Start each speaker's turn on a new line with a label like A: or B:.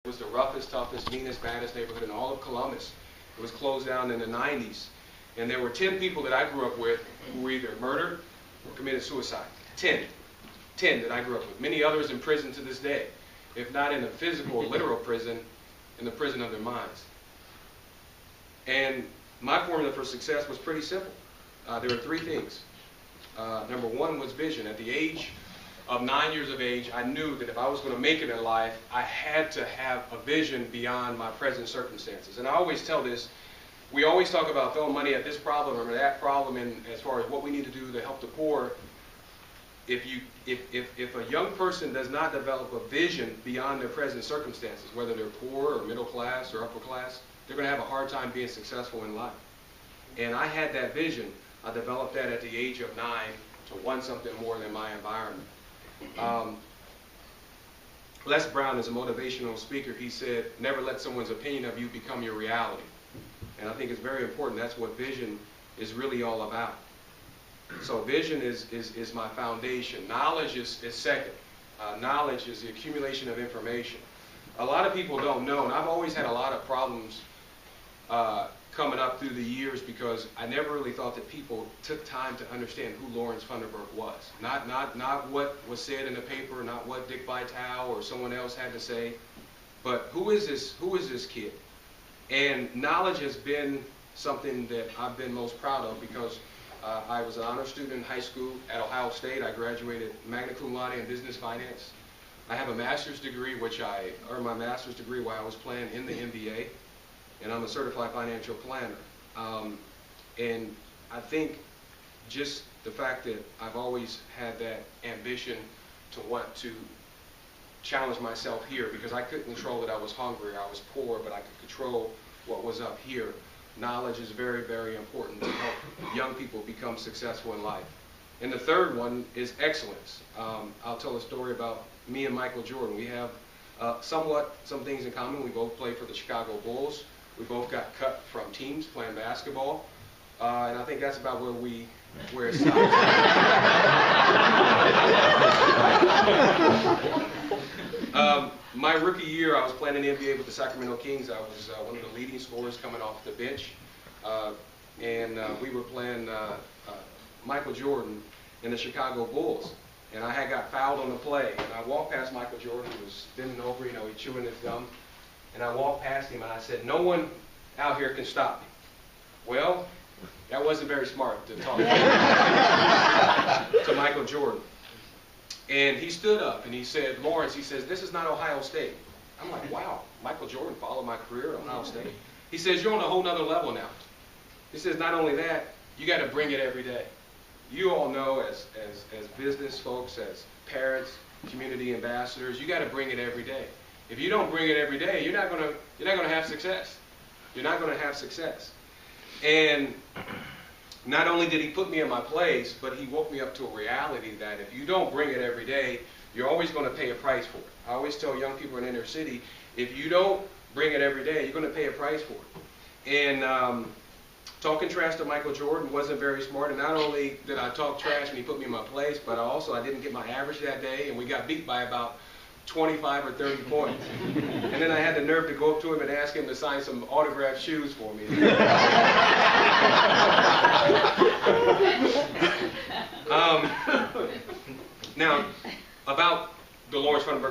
A: It was the roughest, toughest, meanest, baddest neighborhood in all of Columbus. It was closed down in the 90s. And there were 10 people that I grew up with who were either murdered or committed suicide. 10. 10 that I grew up with. Many others in prison to this day. If not in a physical or literal prison, in the prison of their minds. And my formula for success was pretty simple. There were 3 things. Number 1 was vision. At the age of 9 years of age, I knew that if I was going to make it in life, I had to have a vision beyond my present circumstances. And I always tell this, we always talk about throwing money at this problem or that problem, and as far as what we need to do to help the poor. If a young person does not develop a vision beyond their present circumstances, whether they're poor or middle class or upper class, they're going to have a hard time being successful in life. And I had that vision. I developed that at the age of 9 to want something more than my environment. Les Brown is a motivational speaker. He said, never let someone's opinion of you become your reality. And I think it's very important. That's what vision is really all about. So vision is my foundation. Knowledge is second. Knowledge is the accumulation of information. A lot of people don't know, and I've always had a lot of problems coming up through the years because I never really thought that people took time to understand who Lawrence Funderburke was. Not what was said in the paper, not what Dick Vitale or someone else had to say, but who is this kid? And knowledge has been something that I've been most proud of because I was an honor student in high school at Ohio State. I graduated magna cum laude in business finance. I have a master's degree, which I earned my master's degree while I was playing in the NBA. And I'm a certified financial planner. And I think just the fact that I've always had that ambition to want to challenge myself here, because I couldn't control that I was hungry, I was poor, but I could control what was up here. Knowledge is very, very important to help young people become successful in life. And the third one is excellence. I'll tell a story about me and Michael Jordan. We have some things in common. We both played for the Chicago Bulls. We both got cut from teams playing basketball. And I think that's about where it stops. My rookie year, I was playing in the NBA with the Sacramento Kings. I was one of the leading scorers coming off the bench. We were playing Michael Jordan in the Chicago Bulls. And I had got fouled on the play. And I walked past Michael Jordan, who was bending over, he chewing his gum. And I walked past him and I said, no one out here can stop me. Well, that wasn't very smart to talk to Michael Jordan. And he stood up and he said, Lawrence, he says, this is not Ohio State. I'm like, wow, Michael Jordan followed my career at Ohio State. He says, you're on a whole nother level now. He says, not only that, you got to bring it every day. You all know as business folks, as parents, community ambassadors, you got to bring it every day. If you don't bring it every day, you're not going to have success. You're not going to have success. And not only did he put me in my place, but he woke me up to a reality that if you don't bring it every day, you're always going to pay a price for it. I always tell young people in inner city, if you don't bring it every day, you're going to pay a price for it. And talking trash to Michael Jordan wasn't very smart. And not only did I talk trash and he put me in my place, but I didn't get my average that day, and we got beat by about 25 or 30 points. And then I had the nerve to go up to him and ask him to sign some autographed shoes for me. Now, about the Lawrence Funderburke